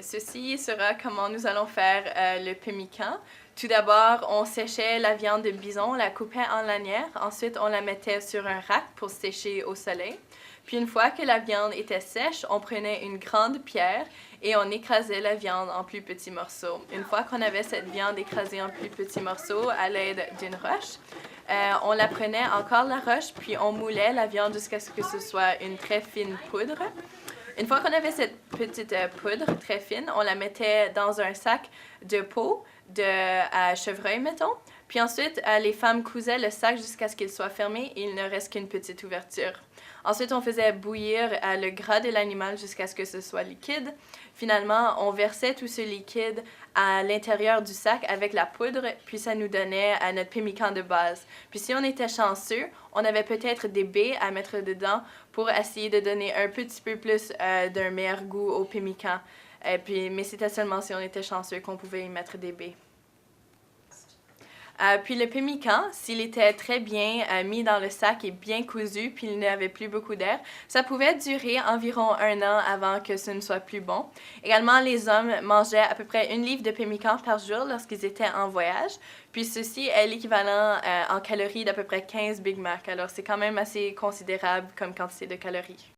Ceci sera comment nous allons faire le pemmican. Tout d'abord, on séchait la viande de bison, on la coupait en lanières. Ensuite, on la mettait sur un rack pour sécher au soleil. Puis une fois que la viande était sèche, on prenait une grande pierre et on écrasait la viande en plus petits morceaux. Une fois qu'on avait cette viande écrasée en plus petits morceaux à l'aide d'une roche, on la prenait encore la roche, puis on moulait la viande jusqu'à ce que ce soit une très fine poudre. Une fois qu'on avait cette petite poudre très fine, on la mettait dans un sac de peau de chevreuil, mettons. Puis ensuite, les femmes cousaient le sac jusqu'à ce qu'il soit fermé et il ne reste qu'une petite ouverture. Ensuite, on faisait bouillir le gras de l'animal jusqu'à ce que ce soit liquide. Finalement, on versait tout ce liquide à l'intérieur du sac avec la poudre, puis ça nous donnait notre pemmican de base. Puis si on était chanceux, on avait peut-être des baies à mettre dedans pour essayer de donner un petit peu plus d'un meilleur goût au pemmican. Mais c'était seulement si on était chanceux qu'on pouvait y mettre des baies. Puis le pemmican, s'il était très bien mis dans le sac et bien cousu, puis il n'avait plus beaucoup d'air, ça pouvait durer environ 1 an avant que ce ne soit plus bon. Également, les hommes mangeaient à peu près 1 livre de pemmican par jour lorsqu'ils étaient en voyage. Puis ceci est l'équivalent en calories d'à peu près 15 Big Mac. Alors c'est quand même assez considérable comme quantité de calories.